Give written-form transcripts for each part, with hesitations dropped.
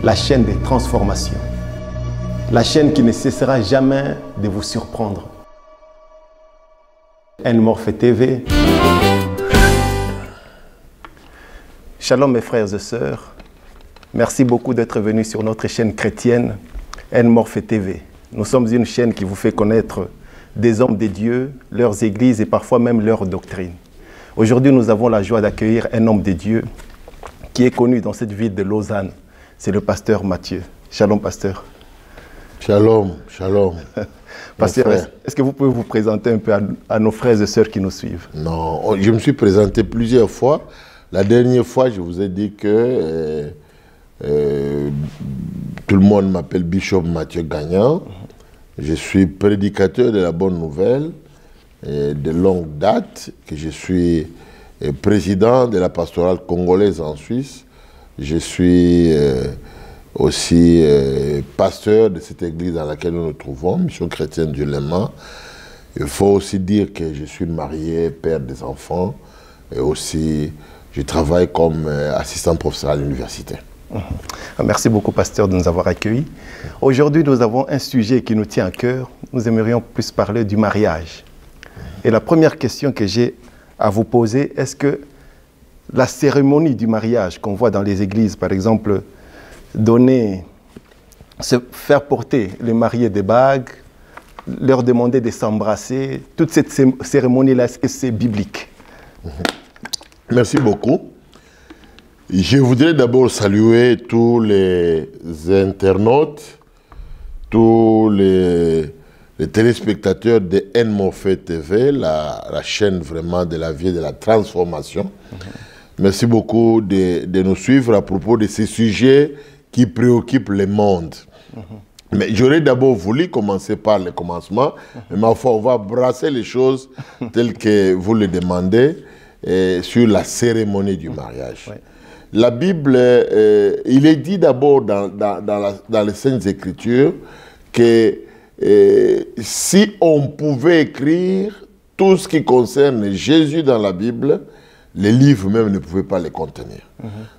la chaîne des transformations, la chaîne qui ne cessera jamais de vous surprendre. N-Morphe TV. Shalom mes frères et sœurs, merci beaucoup d'être venus sur notre chaîne chrétienne N-Morphe TV. Nous sommes une chaîne qui vous fait connaître des hommes de Dieu, leurs églises et parfois même leurs doctrines. Aujourd'hui, nous avons la joie d'accueillir un homme de Dieu qui est connu dans cette ville de Lausanne. C'est le pasteur Mathieu. Shalom, pasteur. Shalom, shalom. Pasteur, est-ce que vous pouvez vous présenter un peu à nos frères et sœurs qui nous suivent? Non, je me suis présenté plusieurs fois. La dernière fois, je vous ai dit que tout le monde m'appelle Bishop Mathieu Gagnant. Je suis prédicateur de la bonne nouvelle de longue date, que je suis président de la pastorale congolaise en Suisse. Je suis aussi pasteur de cette église dans laquelle nous nous trouvons, Mission chrétienne du Léman. Il faut aussi dire que je suis marié, père des enfants, et aussi je travaille comme assistant professeur à l'université. Merci beaucoup, pasteur, de nous avoir accueillis. Aujourd'hui, nous avons un sujet qui nous tient à cœur. Nous aimerions plus parler du mariage. Et la première question que j'ai à vous poser, est-ce que la cérémonie du mariage qu'on voit dans les églises, par exemple, faire porter les mariés des bagues, leur demander de s'embrasser, toute cette cérémonie-là, est-ce que c'est biblique? Merci beaucoup. Je voudrais d'abord saluer tous les internautes, tous les téléspectateurs de N-Morphe TV, la chaîne vraiment de la vie et de la transformation. Merci beaucoup de nous suivre à propos de ces sujets qui préoccupent le monde. Mais j'aurais d'abord voulu commencer par le commencement, mais ma foi, on va brasser les choses telles que vous le demandez sur la cérémonie du mariage. Ouais. La Bible, il est dit d'abord dans les Saintes Écritures que si on pouvait écrire tout ce qui concerne Jésus dans la Bible, les livres même ne pouvaient pas les contenir.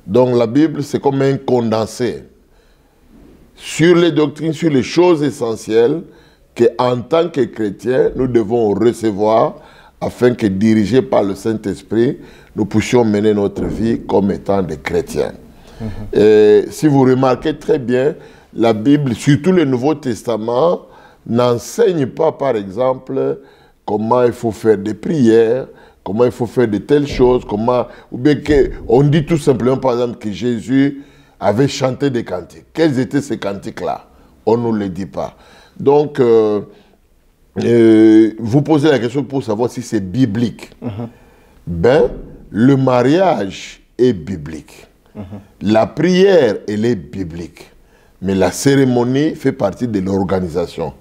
Donc la Bible, c'est comme un condensé sur les doctrines, sur les choses essentielles qu'en tant que chrétiens, nous devons recevoir afin que, dirigés par le Saint-Esprit, nous puissions mener notre vie comme étant des chrétiens. Et si vous remarquez très bien, la Bible, surtout le Nouveau Testament, n'enseigne pas, par exemple, comment il faut faire des prières, comment il faut faire de telles choses, ou bien on dit tout simplement, par exemple, que Jésus avait chanté des cantiques. Quels étaient ces cantiques-là? On ne nous le dit pas. Donc, vous posez la question pour savoir si c'est biblique. Ben, le mariage est biblique. La prière, elle est biblique. Mais la cérémonie fait partie de l'organisation.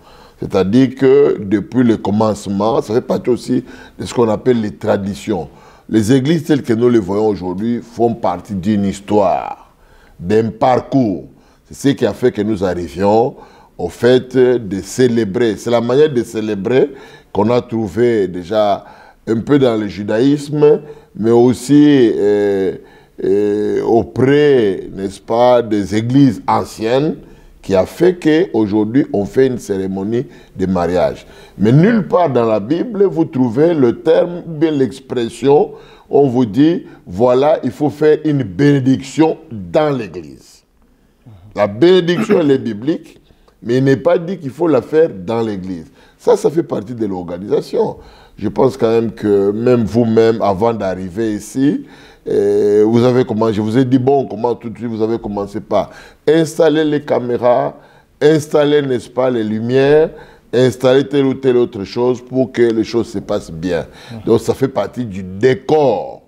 C'est-à-dire que depuis le commencement, ça fait partie aussi de ce qu'on appelle les traditions. Les églises telles que nous les voyons aujourd'hui font partie d'une histoire, d'un parcours. C'est ce qui a fait que nous arrivions au fait de célébrer. C'est la manière de célébrer qu'on a trouvé déjà un peu dans le judaïsme, mais aussi auprès, n'est-ce pas, des églises anciennes, qui a fait qu'aujourd'hui, on fait une cérémonie de mariage. Mais nulle part dans la Bible, vous trouvez le terme ou bien l'expression, on vous dit, voilà, il faut faire une bénédiction dans l'église. La bénédiction, elle est biblique, mais il n'est pas dit qu'il faut la faire dans l'église. Ça fait partie de l'organisation. Je pense quand même que même vous-même, avant d'arriver ici, vous avez commencé, je vous ai dit, bon, comment tout de suite vous avez commencé par installer les caméras, installer, n'est-ce pas, les lumières, installer telle ou telle autre chose pour que les choses se passent bien. Donc ça fait partie du décor.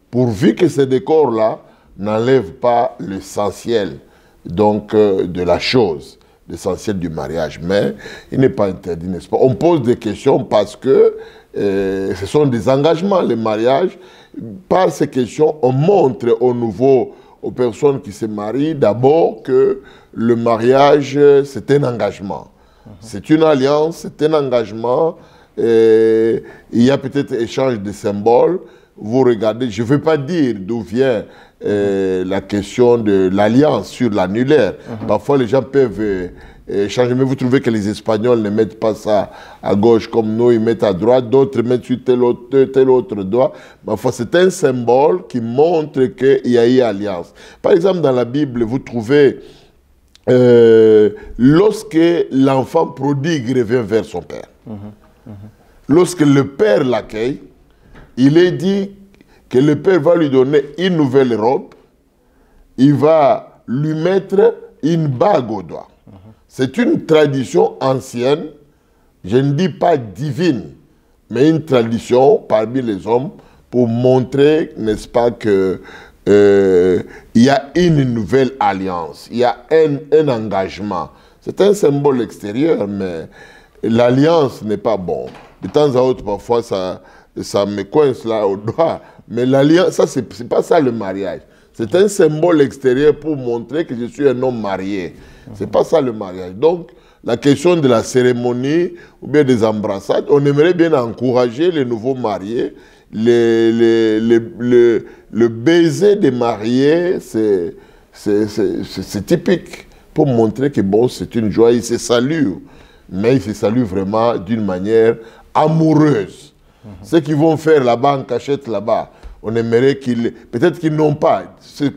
Pourvu que ce décor-là n'enlève pas l'essentiel donc de la chose, l'essentiel du mariage. Mais il n'est pas interdit, n'est-ce pas? On pose des questions parce que ce sont des engagements, les mariages. Par ces questions, on montre aux personnes qui se marient d'abord que le mariage, c'est un engagement. C'est une alliance, c'est un engagement. Il y a peut-être échange de symboles. Vous regardez, je ne veux pas dire d'où vient la question de l'alliance sur l'annulaire. Parfois, les gens peuvent changer, mais vous trouvez que les Espagnols ne mettent pas ça à gauche comme nous, ils mettent à droite, d'autres mettent sur tel autre doigt. Parfois, c'est un symbole qui montre qu'il y a eu alliance. Par exemple, dans la Bible, vous trouvez lorsque l'enfant prodigue revient vers son père. Lorsque le père l'accueille, il est dit que le père va lui donner une nouvelle robe, il va lui mettre une bague au doigt. C'est une tradition ancienne, je ne dis pas divine, mais une tradition parmi les hommes pour montrer, n'est-ce pas, que il y a une nouvelle alliance, il y a un engagement. C'est un symbole extérieur, mais l'alliance n'est pas bon. De temps à autre, parfois, ça me coince là au doigt. Mais l'alliance, ça, c'est pas ça le mariage. C'est un symbole extérieur pour montrer que je suis un homme marié. C'est pas ça le mariage. Donc, la question de la cérémonie ou bien des embrassades, on aimerait bien encourager les nouveaux mariés. Le baiser des mariés, c'est typique pour montrer que bon, c'est une joie, ils se saluent. Mais ils se saluent vraiment d'une manière amoureuse. Ce qu'ils vont faire là-bas en cachette là-bas, on aimerait qu'ils... Peut-être qu'ils n'ont pas. C'est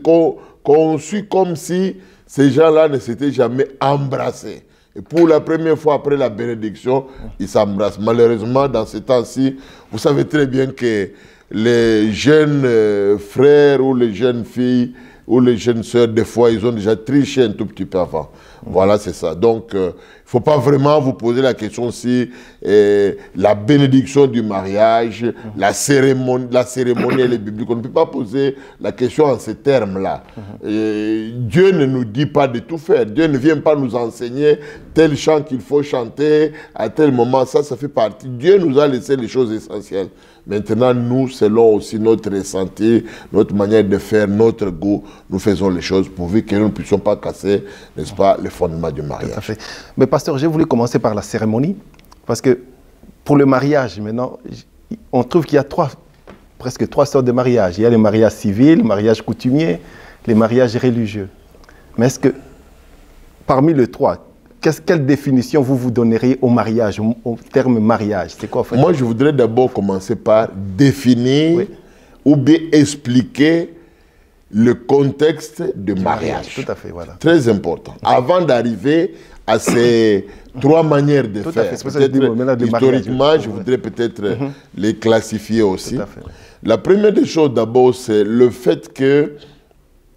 conçu comme si ces gens-là ne s'étaient jamais embrassés. Et pour la première fois après la bénédiction, ils s'embrassent. Malheureusement, dans ces temps-ci, vous savez très bien que les jeunes frères ou les jeunes filles ou les jeunes sœurs, des fois, ils ont déjà triché un tout petit peu avant. Voilà, c'est ça. Donc, il ne faut pas vraiment vous poser la question si la bénédiction du mariage, la cérémonie elle est biblique. On ne peut pas poser la question en ces termes-là. Dieu ne nous dit pas de tout faire. Dieu ne vient pas nous enseigner tel chant qu'il faut chanter à tel moment. Ça fait partie. Dieu nous a laissé les choses essentielles. Maintenant, nous, selon aussi notre ressenti, notre manière de faire, notre goût, nous faisons les choses pourvu que nous ne puissions pas casser, n'est-ce pas, les fondements du mariage. Tout à fait. Mais pasteur, j'ai voulu commencer par la cérémonie, parce que pour le mariage, maintenant, on trouve qu'il y a presque trois sortes de mariage. Il y a le mariage civil, le mariage coutumier, les mariages religieux. Mais est-ce que, parmi les trois, quelle définition vous donneriez au mariage, au terme mariage? C'est quoi en fait? Moi, je voudrais d'abord commencer par définir ou bien expliquer le contexte de mariage. Tout à fait, voilà. Très important. Avant d'arriver à ces trois manières de faire, historiquement, je voudrais peut-être les classifier aussi. Tout à fait. La première des choses, d'abord, c'est le fait que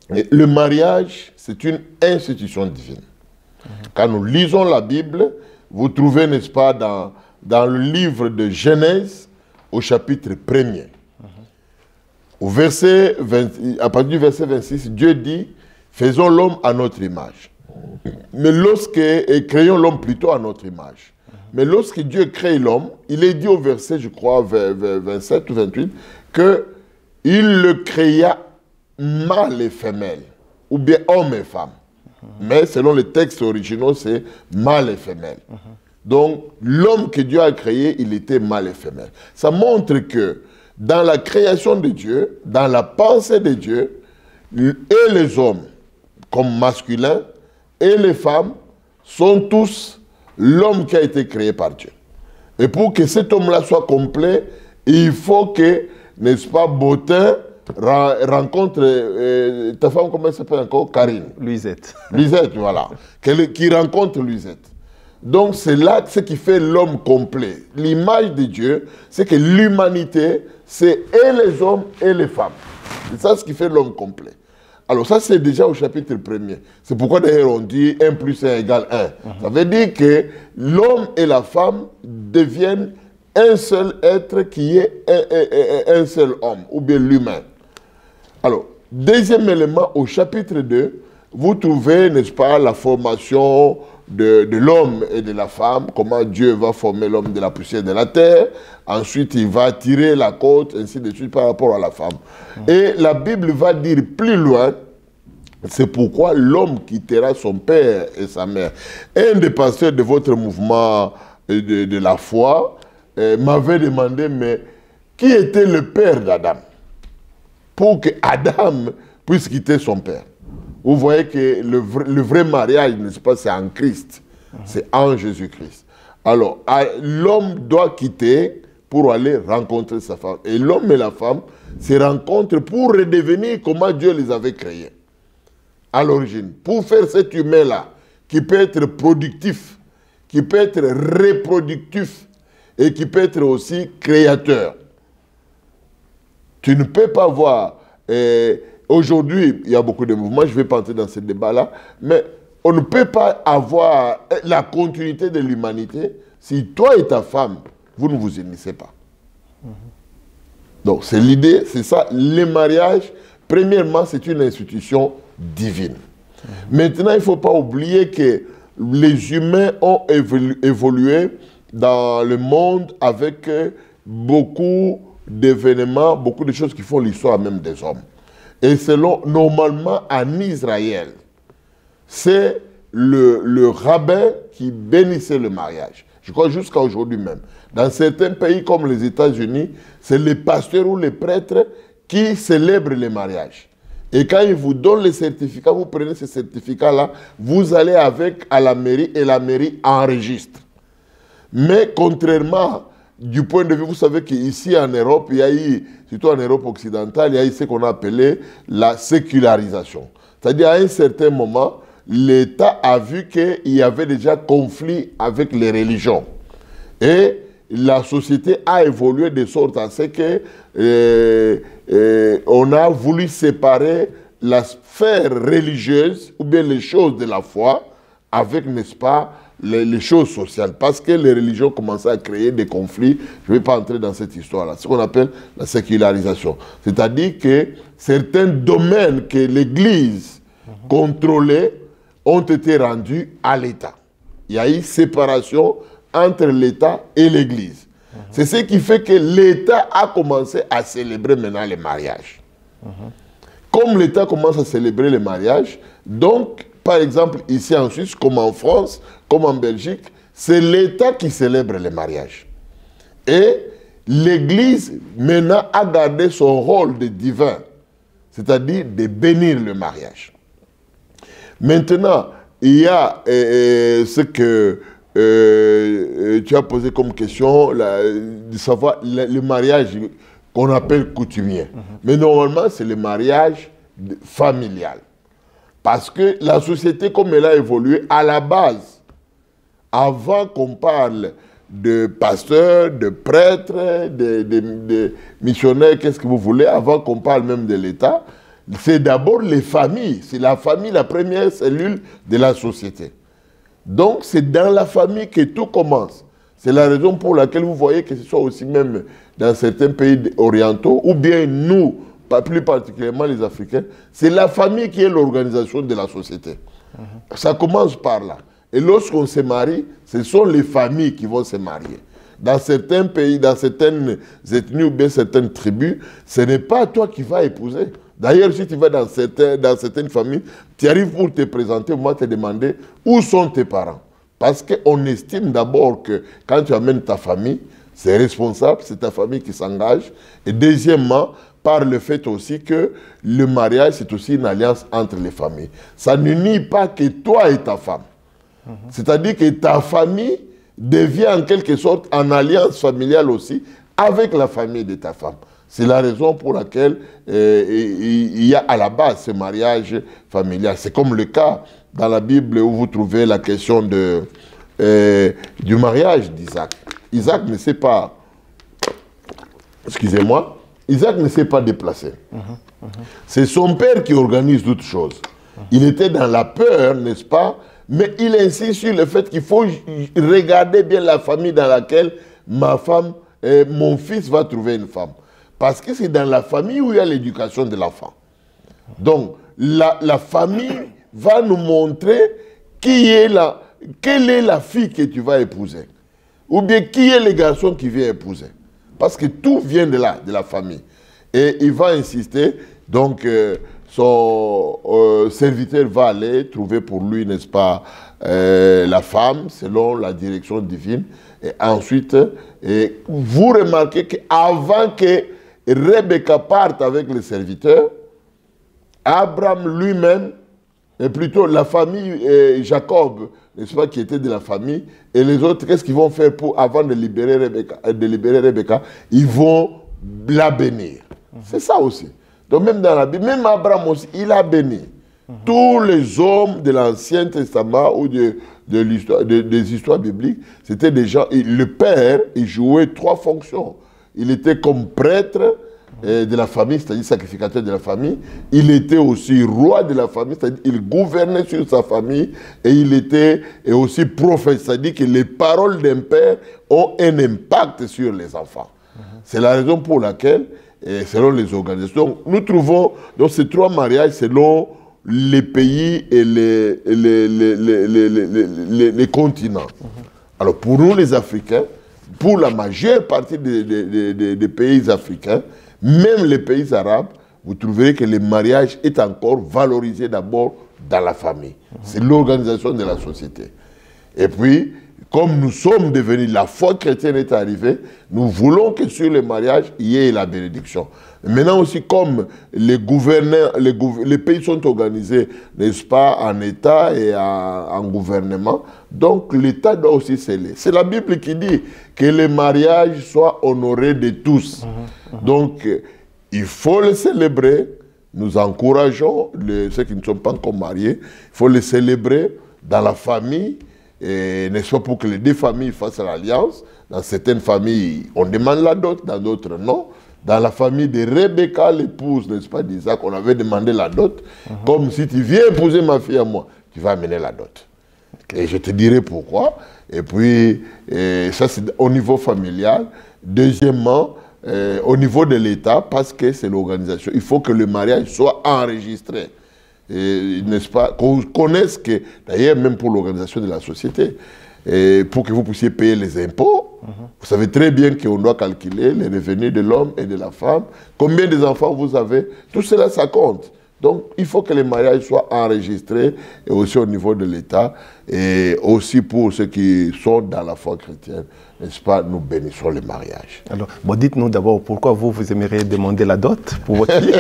le mariage, c'est une institution divine. Quand nous lisons la Bible, vous trouvez, n'est-ce pas, dans le livre de Genèse, au chapitre 1er. À partir du verset 26, Dieu dit, faisons l'homme à notre image. Mais créons l'homme plutôt à notre image. Mais lorsque Dieu crée l'homme, il est dit au verset, je crois, 27 ou 28, qu'il le créa mâle et femelle, ou bien homme et femme. Mais selon les textes originaux, c'est mâle et femelle. Donc, l'homme que Dieu a créé, il était mâle et femelle. Ça montre que dans la création de Dieu, dans la pensée de Dieu, et les hommes comme masculins, et les femmes sont tous l'homme qui a été créé par Dieu. Et pour que cet homme-là soit complet, il faut que, n'est-ce pas, Bottin rencontre ta femme, comment elle s'appelle encore? Karine. Luisette. Luisette, voilà. Qui rencontre Luisette. Donc c'est là ce qui fait l'homme complet. L'image de Dieu, c'est que l'humanité, c'est et les hommes et les femmes. C'est ça ce qui fait l'homme complet. Alors ça c'est déjà au chapitre 1er. C'est pourquoi d'ailleurs on dit 1 plus 1 égale 1. Ça veut dire que l'homme et la femme deviennent un seul être qui est un seul homme, ou bien l'humain. Alors, deuxième élément, au chapitre 2, vous trouvez, n'est-ce pas, la formation de l'homme et de la femme, comment Dieu va former l'homme de la poussière de la terre, ensuite il va tirer la côte, ainsi de suite par rapport à la femme. Et la Bible va dire plus loin, c'est pourquoi l'homme quittera son père et sa mère. Un des pasteurs de votre mouvement de la foi m'avait demandé, mais qui était le père d'Adam? Pour que Adam puisse quitter son père. Vous voyez que le vrai mariage, n'est-ce pas, c'est en Christ. C'est en Jésus-Christ. Alors, l'homme doit quitter pour aller rencontrer sa femme. Et l'homme et la femme se rencontrent pour redevenir comment Dieu les avait créés à l'origine. Pour faire cet humain-là, qui peut être productif, qui peut être reproductif et qui peut être aussi créateur. Tu ne peux pas voir... aujourd'hui, il y a beaucoup de mouvements, je ne vais pas entrer dans ce débat-là, mais on ne peut pas avoir la continuité de l'humanité si toi et ta femme, vous ne vous unissez pas. Donc, c'est l'idée, c'est ça. Le mariage, premièrement, c'est une institution divine. Maintenant, il ne faut pas oublier que les humains ont évolué dans le monde avec beaucoup d'événements, beaucoup de choses qui font l'histoire même des hommes. Et selon, normalement, en Israël, c'est le rabbin qui bénissait le mariage. Je crois jusqu'à aujourd'hui même. Dans certains pays comme les États-Unis, c'est les pasteurs ou les prêtres qui célèbrent les mariages. Et quand ils vous donnent les certificats, vous prenez ces certificats-là, vous allez avec à la mairie et la mairie enregistre. Mais contrairement, du point de vue, vous savez qu'ici en Europe, il y a eu, surtout en Europe occidentale, il y a eu ce qu'on a appelé la sécularisation. C'est-à-dire à un certain moment, l'État a vu qu'il y avait déjà conflit avec les religions. Et la société a évolué de sorte à ce que on a voulu séparer la sphère religieuse ou bien les choses de la foi avec, n'est-ce pas, les choses sociales. Parce que les religions commençaient à créer des conflits. Je ne vais pas entrer dans cette histoire-là. Ce qu'on appelle la sécularisation. C'est-à-dire que certains domaines que l'Église contrôlait ont été rendus à l'État. Il y a eu séparation entre l'État et l'Église. C'est ce qui fait que l'État a commencé à célébrer maintenant les mariages. Comme l'État commence à célébrer les mariages, donc, par exemple, ici en Suisse, comme en France, comme en Belgique, c'est l'État qui célèbre les mariages. Et l'Église, maintenant, a gardé son rôle de divin, c'est-à-dire de bénir le mariage. Maintenant, il y a ce que tu as posé comme question, de savoir le mariage qu'on appelle coutumier. Mais normalement, c'est le mariage familial. Parce que la société, comme elle a évolué, à la base, avant qu'on parle de pasteurs, de prêtres, de missionnaires, qu'est-ce que vous voulez, avant qu'on parle même de l'État, c'est d'abord les familles. C'est la famille, la première cellule de la société. Donc, c'est dans la famille que tout commence. C'est la raison pour laquelle vous voyez que ce soit aussi même dans certains pays orientaux, ou bien nous, plus particulièrement les Africains, c'est la famille qui est l'organisation de la société. Ça commence par là. Et lorsqu'on se marie, ce sont les familles qui vont se marier. Dans certains pays, dans certaines ethnies ou bien certaines tribus, ce n'est pas toi qui vas épouser. D'ailleurs, si tu vas dans certaines familles, tu arrives pour te présenter, on va te demander où sont tes parents. Parce qu'on estime d'abord que quand tu amènes ta famille, c'est responsable, c'est ta famille qui s'engage. Et deuxièmement, par le fait aussi que le mariage, c'est aussi une alliance entre les familles. Ça ne nie pas que toi et ta femme. C'est-à-dire que ta famille devient en quelque sorte en alliance familiale aussi avec la famille de ta femme. C'est la raison pour laquelle il y a à la base ce mariage familial. C'est comme le cas dans la Bible où vous trouvez la question du mariage d'Isaac. Isaac ne s'est pas, excusez-moi, Isaac ne s'est pas déplacé. C'est son père qui organise toutes choses. Il était dans la peur, n'est-ce pas? Mais il insiste sur le fait qu'il faut regarder bien la famille dans laquelle ma femme, mon fils va trouver une femme. Parce que c'est dans la famille où il y a l'éducation de l'enfant. Donc, la famille va nous montrer quelle est la fille que tu vas épouser. Ou bien qui est le garçon qui vient épouser. Parce que tout vient de là, de la famille. Et il va insister, donc son serviteur va aller trouver pour lui, n'est-ce pas, la femme, selon la direction divine. Et ensuite, vous remarquez qu'avant que Rebecca parte avec le serviteur, Abraham lui-même, et plutôt la famille Jacob, n'est-ce pas, qui était de la famille, et les autres, qu'est-ce qu'ils vont faire pour, avant de libérer Rebecca, ils vont la bénir. C'est ça aussi. Donc même dans la Bible, même Abraham aussi, il a béni. Tous les hommes de l'Ancien Testament ou des histoires bibliques, c'était des gens, le père, il jouait 3 fonctions. Il était comme prêtre de la famille, c'est-à-dire sacrificateur de la famille. Il était aussi roi de la famille, c'est-à-dire il gouvernait sur sa famille. Et il était aussi prophète, c'est-à-dire que les paroles d'un père ont un impact sur les enfants. C'est la raison pour laquelle, selon les organisations, nous trouvons donc ces 3 mariages selon les pays et les continents. Alors pour nous les Africains, pour la majeure partie des pays africains, même les pays arabes, vous trouverez que le mariage est encore valorisé d'abord dans la famille. C'est l'organisation de la société. Et puis, comme nous sommes devenus, la foi chrétienne est arrivée, nous voulons que sur le mariage, il y ait la bénédiction. Maintenant aussi, comme les pays sont organisés, n'est-ce pas, en État et en gouvernement, donc l'État doit aussi sceller. C'est la Bible qui dit que le mariage soit honoré de tous. Donc, il faut le célébrer. Nous encourageons ceux qui ne sont pas encore mariés. Il faut le célébrer dans la famille, n'est-ce pas, pour que les 2 familles fassent l'alliance. Dans certaines familles, on demande la dot, dans d'autres, non. Dans la famille de Rebecca, l'épouse, n'est-ce pas, d'Isaac, on avait demandé la dot. Comme si tu viens épouser ma fille à moi, tu vas amener la dot. Et je te dirai pourquoi. Et puis, ça c'est au niveau familial. Deuxièmement, au niveau de l'État, parce que c'est l'organisation, il faut que le mariage soit enregistré. N'est-ce pas, qu'on connaisse que, d'ailleurs même pour l'organisation de la société, pour que vous puissiez payer les impôts, vous savez très bien qu'on doit calculer les revenus de l'homme et de la femme, combien d'enfants vous avez, tout cela ça compte. Donc il faut que les mariages soient enregistrés, et aussi au niveau de l'État, et aussi pour ceux qui sont dans la foi chrétienne, n'est-ce pas, nous bénissons les mariages. Alors, bon, dites-nous d'abord pourquoi vous aimeriez demander la dot pour votre fille.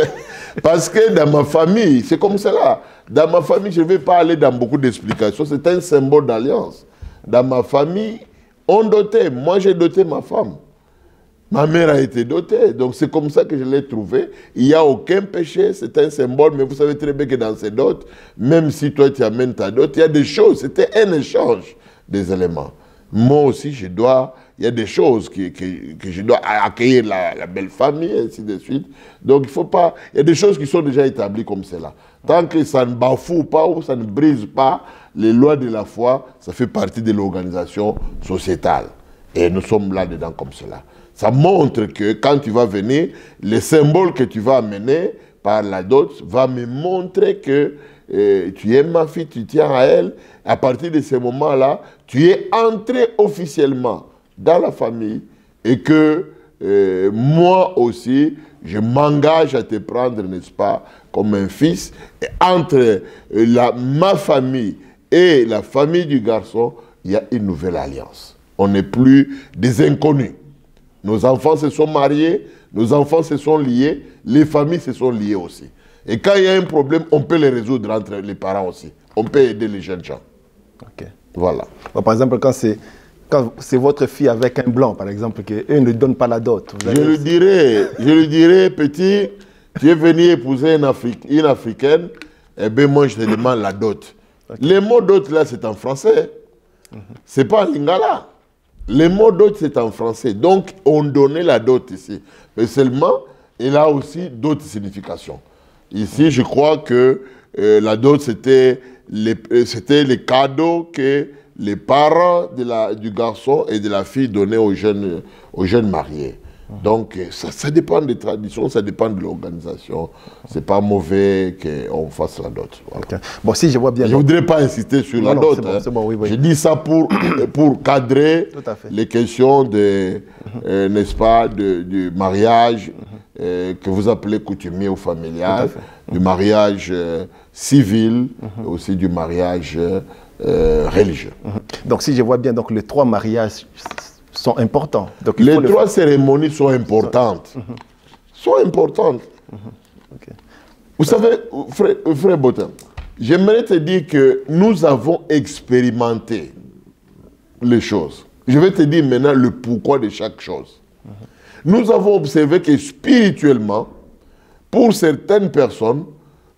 Parce que dans ma famille, c'est comme cela. Dans ma famille, je ne vais pas aller dans beaucoup d'explications, c'est un symbole d'alliance. Dans ma famille, on dotait. Moi, j'ai doté ma femme. Ma mère a été dotée. Donc, c'est comme ça que je l'ai trouvé. Il n'y a aucun péché. C'est un symbole. Mais vous savez très bien que dans ces dots, même si toi, tu amènes ta dot, il y a des choses. C'était un échange des éléments. Moi aussi, il y a des choses que je dois accueillir la belle famille, et ainsi de suite. Donc, il faut pas... Il y a des choses qui sont déjà établies comme cela. Tant que ça ne bafoue pas ou ça ne brise pas les lois de la foi, ça fait partie de l'organisation sociétale. Et nous sommes là-dedans comme cela. Ça montre que quand tu vas venir, les symboles que tu vas amener par la dot va me montrer que tu aimes ma fille, tu tiens à elle. À partir de ce moment-là, tu es entré officiellement dans la famille et que moi aussi, je m'engage à te prendre, n'est-ce pas, comme un fils. Et entre ma famille et la famille du garçon, il y a une nouvelle alliance. On n'est plus des inconnus. Nos enfants se sont mariés, nos enfants se sont liés, les familles se sont liées aussi. Et quand il y a un problème, on peut le résoudre entre les parents aussi. On peut aider les jeunes gens. Ok. Voilà. Bon, par exemple, quand c'est votre fille avec un blanc, par exemple, qu'eux ne donnent pas la dot. Je lui dirais, petit, tu es venu épouser une Africaine, eh bien moi je te demande la dot. Okay. Les mots dot là, c'est en français. C'est pas en lingala. Les mots dot, c'est en français. Donc, on donnait la dot ici. Mais seulement, il a aussi d'autres significations. Ici, je crois que la dot, c'était les cadeaux que les parents du garçon et de la fille donnaient aux jeunes mariés. Donc, ça dépend des traditions, ça dépend de l'organisation. Ce n'est pas mauvais qu'on fasse la dot. Voilà. Okay. Bon, si je vois bien... Je ne voudrais pas insister sur la dot. Bon, oui, oui. Je dis ça pour cadrer les questions n'est-ce pas, du mariage que vous appelez coutumier ou familial, du mariage civil, aussi du mariage religieux. Donc, si je vois bien, donc, les 3 mariages sont importants. Donc, les 3 cérémonies sont importantes. Sont importantes. Okay. Vous savez, frère Botin, j'aimerais te dire que nous avons expérimenté les choses. Je vais te dire maintenant le pourquoi de chaque chose. Nous avons observé que spirituellement, pour certaines personnes,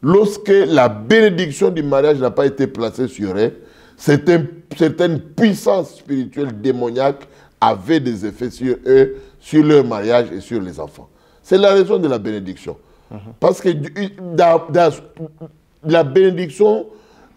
lorsque la bénédiction du mariage n'a pas été placée sur elles, certaines puissances spirituelles démoniaques avaient des effets sur eux, sur leur mariage et sur les enfants. C'est la raison de la bénédiction. Parce que la bénédiction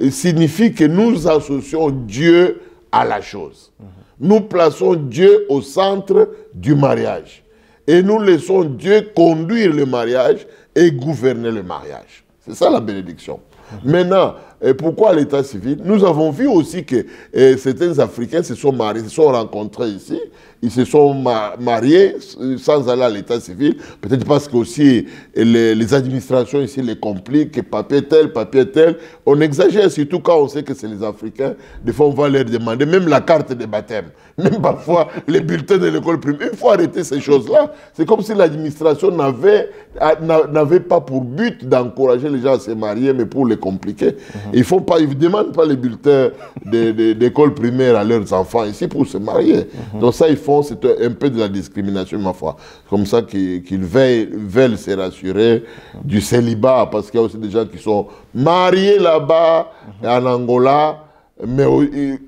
signifie que nous associons Dieu à la chose. Nous plaçons Dieu au centre du mariage. Et nous laissons Dieu conduire le mariage et gouverner le mariage. C'est ça la bénédiction. Maintenant, pourquoi l'état civil? Nous avons vu aussi que certains Africains se sont mariés, se sont rencontrés ici, ils se sont mariés sans aller à l'état civil, peut-être parce que aussi les administrations ici les compliquent, papier tel, on exagère, surtout quand on sait que c'est les Africains, des fois on va leur demander même la carte de baptême, même parfois les bulletins de l'école primaire. Il faut arrêter ces choses-là. C'est comme si l'administration n'avait pas pour but d'encourager les gens à se marier, mais pour les compliquer. Ils ne demandent pas les bulletins d'école primaire à leurs enfants ici pour se marier. Donc ça, ils font, c'est un peu de la discrimination, ma foi. Comme ça qu'ils veulent se rassurer du célibat, parce qu'il y a aussi des gens qui sont mariés là-bas, en Angola, mais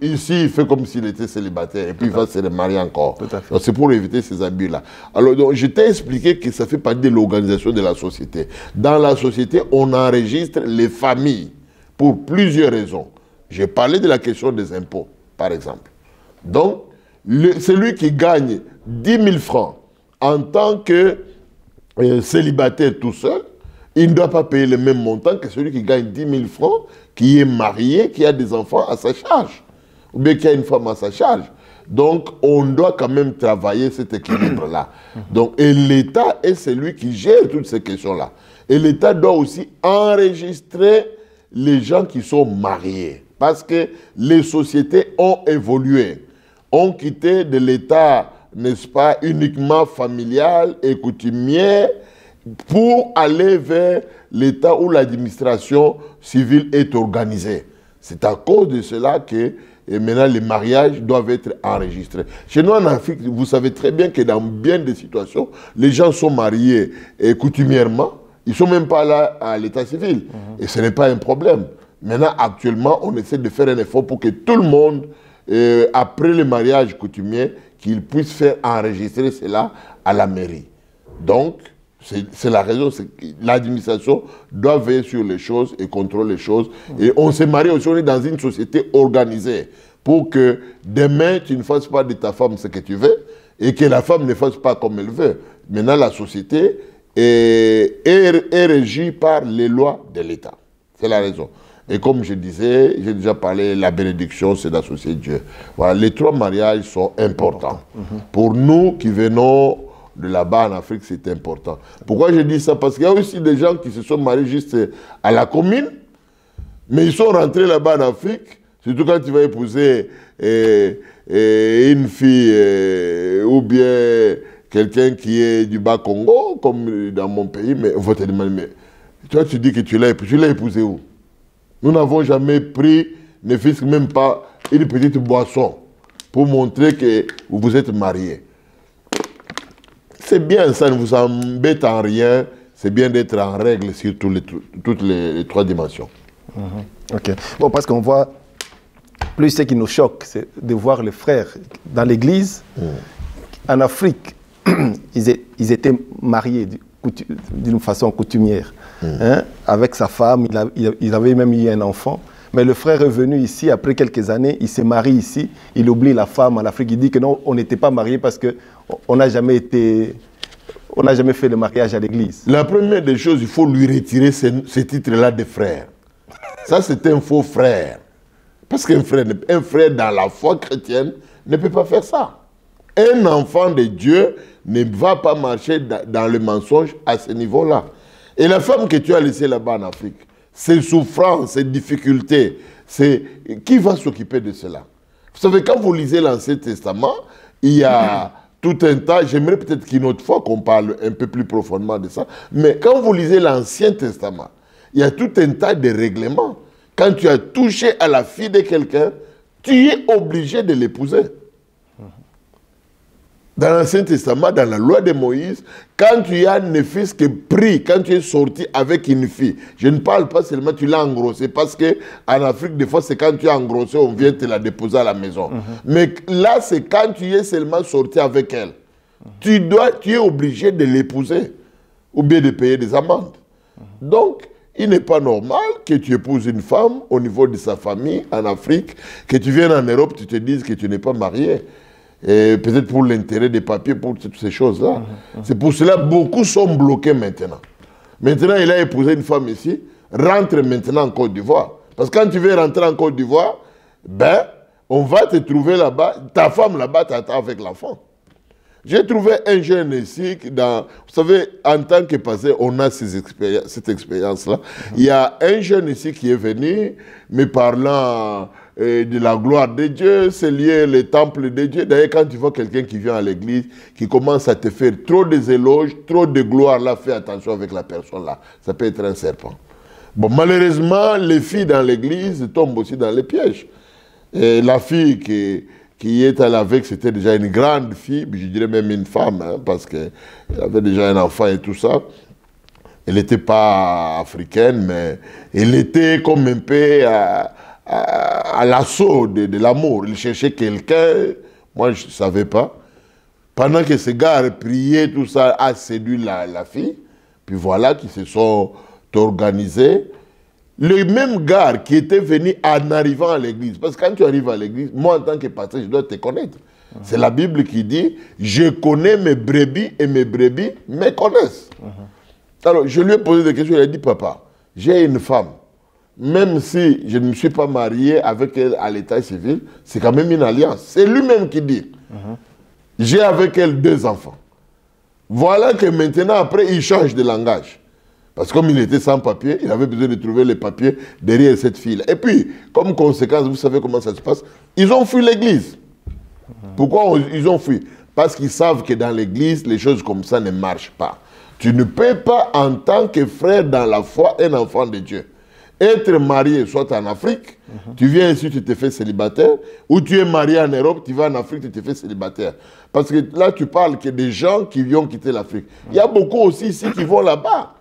ici, il fait comme s'il était célibataire, et puis il va se remarier encore. Donc c'est pour éviter ces abus-là. Alors, donc, je t'ai expliqué que ça fait partie de l'organisation de la société. Dans la société, on enregistre les familles pour plusieurs raisons. J'ai parlé de la question des impôts, par exemple. Donc, celui qui gagne 10 000 francs en tant que célibataire tout seul, il ne doit pas payer le même montant que celui qui gagne 10 000 francs, qui est marié, qui a des enfants à sa charge, ou bien qui a une femme à sa charge. Donc, on doit quand même travailler cet équilibre-là. Donc, et l'État est celui qui gère toutes ces questions-là. Et l'État doit aussi enregistrer les gens qui sont mariés. Parce que les sociétés ont évolué, ont quitté de l'État, n'est-ce pas, uniquement familial et coutumier, pour aller vers l'État où l'administration civile est organisée. C'est à cause de cela que maintenant les mariages doivent être enregistrés. Chez nous en Afrique, vous savez très bien que dans bien des situations, les gens sont mariés coutumièrement, ils ne sont même pas là à l'état civil. Et ce n'est pas un problème. Maintenant, actuellement, on essaie de faire un effort pour que tout le monde, après le mariage coutumier, qu'il puisse faire enregistrer cela à la mairie. Donc, c'est la raison, l'administration doit veiller sur les choses et contrôler les choses. Et on s'est marié aussi, on est dans une société organisée pour que demain, tu ne fasses pas de ta femme ce que tu veux et que la femme ne fasse pas comme elle veut. Maintenant, la société est régie par les lois de l'État. C'est la raison. Et comme je disais, j'ai déjà parlé, la bénédiction, c'est d'associer Dieu. Voilà, les 3 mariages sont importants. Pour nous qui venons de là-bas en Afrique, c'est important. Pourquoi je dis ça? Parce qu'il y a aussi des gens qui se sont mariés juste à la commune, mais ils sont rentrés là-bas en Afrique, surtout quand tu vas épouser une fille ou bien quelqu'un qui est du Bas-Congo, comme dans mon pays, mais on va te demander, mais toi tu dis que tu l'as épousé où? Nous n'avons jamais pris, ne fût-ce même pas une petite boisson pour montrer que vous vous êtes mariés. C'est bien, ça ne vous embête en rien. C'est bien d'être en règle sur toutes les 3 dimensions. Ok. Bon, parce qu'on voit, plus ce qui nous choque, c'est de voir les frères dans l'église. En Afrique, ils étaient mariés d'une façon coutumière. Avec sa femme, il avait même eu un enfant. Mais le frère est venu ici, après quelques années, il s'est marié ici, il oublie la femme en Afrique. Il dit que non, on n'était pas mariés parce qu'on n'a jamais fait le mariage à l'église. La première des choses, il faut lui retirer ce titre-là de frère. Ça, c'est un faux frère. Parce qu'un frère dans la foi chrétienne ne peut pas faire ça. Un enfant de Dieu ne va pas marcher dans le mensonge à ce niveau-là. Et la femme que tu as laissée là-bas en Afrique, ses souffrances, ses difficultés, qui va s'occuper de cela? Vous savez, quand vous lisez l'Ancien Testament, il y a tout un tas, j'aimerais peut-être qu'une autre fois qu'on parle un peu plus profondément de ça, mais quand vous lisez l'Ancien Testament, Il y a tout un tas de règlements. Quand tu as touché à la fille de quelqu'un, tu es obligé de l'épouser. Dans l'Ancien Testament, dans la loi de Moïse, quand tu as ne fils que pris, quand tu es sorti avec une fille, je ne parle pas seulement tu l'as engrossé, parce qu'en Afrique, des fois, c'est quand tu as engrossé, on vient te la déposer à la maison. Mais là, c'est quand tu es seulement sorti avec elle. Tu es obligé de l'épouser, ou bien de payer des amendes. Donc, il n'est pas normal que tu épouses une femme au niveau de sa famille en Afrique, que tu viennes en Europe, tu te dises que tu n'es pas marié. Et peut-être pour l'intérêt des papiers, pour toutes ces choses-là. C'est pour cela que beaucoup sont bloqués maintenant. Maintenant, il a épousé une femme ici, rentre maintenant en Côte d'Ivoire. Parce que quand tu veux rentrer en Côte d'Ivoire, ben, on va te trouver là-bas, ta femme là-bas t'attend avec l'enfant. J'ai trouvé un jeune ici, vous savez, en tant que passé, on a cette expérience-là. Il y a un jeune ici qui est venu, me parlant de la gloire de Dieu, c'est lié au temple de Dieu. D'ailleurs, quand tu vois quelqu'un qui vient à l'église, qui commence à te faire trop des éloges, trop de gloire, là, fais attention avec la personne là. Ça peut être un serpent. Bon, malheureusement, les filles dans l'église tombent aussi dans les pièges. Et la fille qui est allée avec, c'était déjà une grande fille, je dirais même une femme, hein, parce qu'elle avait déjà un enfant et tout ça. Elle n'était pas africaine, mais elle était comme un peu à l'assaut de l'amour. Il cherchait quelqu'un, moi je ne savais pas. Pendant que ce gars priait, tout ça, a séduit la fille, puis voilà qu'ils se sont organisés. Le même gars qui était venu en arrivant à l'église, parce que quand tu arrives à l'église, moi en tant que pasteur, je dois te connaître. C'est la Bible qui dit, je connais mes brebis et mes brebis me connaissent. Alors je lui ai posé des questions, il a dit, papa, j'ai une femme. Même si je ne me suis pas marié avec elle à l'état civil, c'est quand même une alliance. C'est lui-même qui dit, j'ai avec elle 2 enfants. Voilà que maintenant, après, il change de langage. Parce que comme il était sans papier, il avait besoin de trouver les papiers derrière cette fille-là. Et puis, comme conséquence, vous savez comment ça se passe, ils ont fui l'église. Pourquoi ils ont fui? Parce qu'ils savent que dans l'église, les choses comme ça ne marchent pas. Tu ne peux pas, en tant que frère dans la foi, un enfant de Dieu, être marié, soit en Afrique, tu viens ici, tu te fais célibataire, ou tu es marié en Europe, tu vas en Afrique, tu te fais célibataire. Parce que là, tu parles que des gens qui vont quitter l'Afrique. Il y a beaucoup aussi ici qui vont là-bas,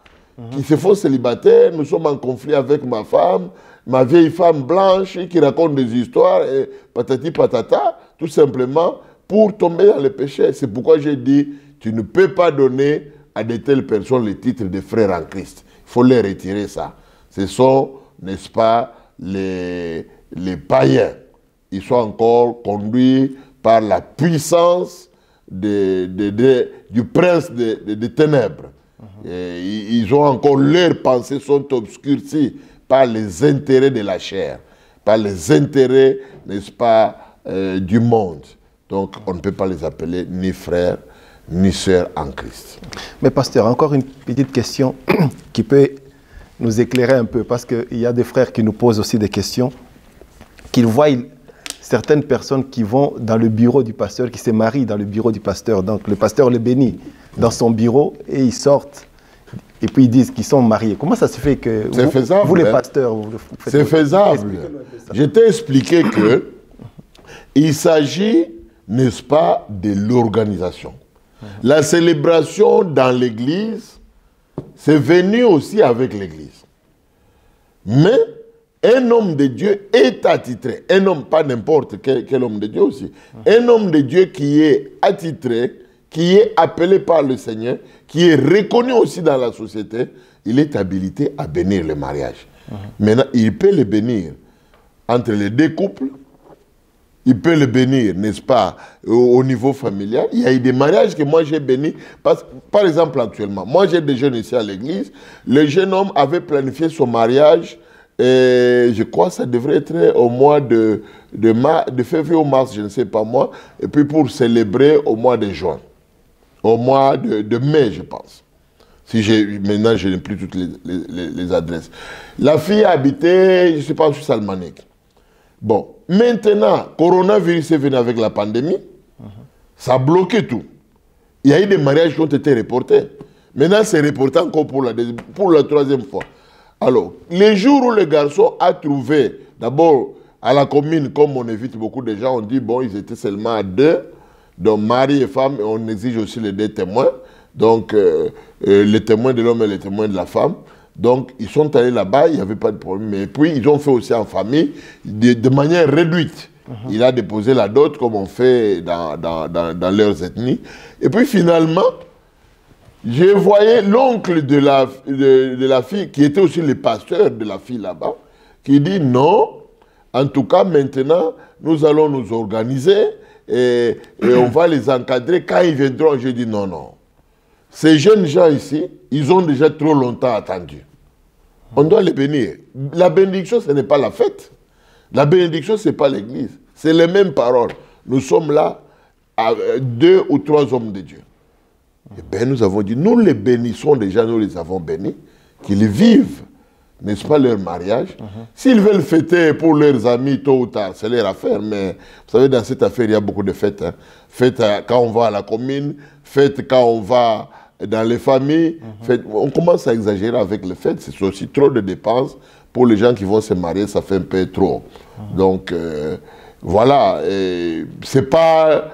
qui se font célibataires. Nous sommes en conflit avec ma femme, ma vieille femme blanche, qui raconte des histoires, et patati patata, tout simplement pour tomber dans le péché. C'est pourquoi j'ai dit, tu ne peux pas donner à de telles personnes le titre de frère en Christ. Il faut les retirer ça. Ce sont, n'est-ce pas, les païens. Ils sont encore conduits par la puissance du prince des ténèbres. Et ils ont encore, leurs pensées sont obscurcies par les intérêts de la chair, par les intérêts, n'est-ce pas, du monde. Donc, on ne peut pas les appeler ni frères, ni sœurs en Christ. Mais pasteur, encore une petite question qui peut nous éclairer un peu, parce qu'il y a des frères qui nous posent aussi des questions, qu'ils voient certaines personnes qui vont dans le bureau du pasteur, qui se marient dans le bureau du pasteur. Donc le pasteur les bénit dans son bureau et ils sortent et puis ils disent qu'ils sont mariés. Comment ça se fait que vous les pasteurs, vous faites? C'est faisable. Je t'ai expliqué que il s'agit, n'est-ce pas, de l'organisation. La célébration dans l'église, c'est venu aussi avec l'église. Mais un homme de Dieu est attitré. Un homme, pas n'importe quel homme de Dieu aussi. Un homme de Dieu qui est attitré, qui est appelé par le Seigneur, qui est reconnu aussi dans la société, il est habilité à bénir le mariage. Maintenant, il peut le bénir entre les 2 couples. Il peut le bénir, n'est-ce pas, au niveau familial. Il y a eu des mariages que moi j'ai bénis. Par exemple, actuellement, moi j'ai des jeunes ici à l'église. Le jeune homme avait planifié son mariage, et je crois que ça devrait être au mois de février ou mars, je ne sais pas moi. Et puis pour célébrer au mois de juin. Au mois de mai, je pense. Maintenant, je n'ai plus toutes les adresses. La fille habitait, je ne sais pas, sur Salmanek. Bon, maintenant, coronavirus est venu avec la pandémie, ça a bloqué tout. Il y a eu des mariages qui ont été reportés. Maintenant, c'est reporté encore pour la 3e fois. Alors, les jours où le garçon a trouvé, d'abord, à la commune, comme on évite beaucoup de gens, on dit, bon, ils étaient seulement à 2, donc mari et femme, et on exige aussi les 2 témoins, donc les témoins de l'homme et les témoins de la femme. Donc, ils sont allés là-bas, il n'y avait pas de problème. Et puis, ils ont fait aussi en famille, de manière réduite. Il a déposé la dot, comme on fait dans leurs ethnies. Et puis, finalement, je voyais l'oncle de la fille, qui était aussi le pasteur de la fille là-bas, qui dit non, en tout cas, maintenant, nous allons nous organiser et on va les encadrer. Quand ils viendront, je dis non, non. Ces jeunes gens ici, ils ont déjà trop longtemps attendu. On doit les bénir. La bénédiction, ce n'est pas la fête. La bénédiction, ce n'est pas l'église. C'est les mêmes paroles. Nous sommes là, à 2 ou 3 hommes de Dieu. Et bien, nous avons dit, nous les bénissons déjà, nous les avons bénis, qu'ils vivent, n'est-ce pas, leur mariage. S'ils veulent fêter pour leurs amis tôt ou tard, c'est leur affaire. Mais vous savez, dans cette affaire, il y a beaucoup de fêtes. Hein. Fêtes quand on va à la commune, fêtes quand on va dans les familles. On commence à exagérer avec les fêtes. C'est aussi trop de dépenses. Pour les gens qui vont se marier, ça fait un peu trop. Donc, voilà. C'est pas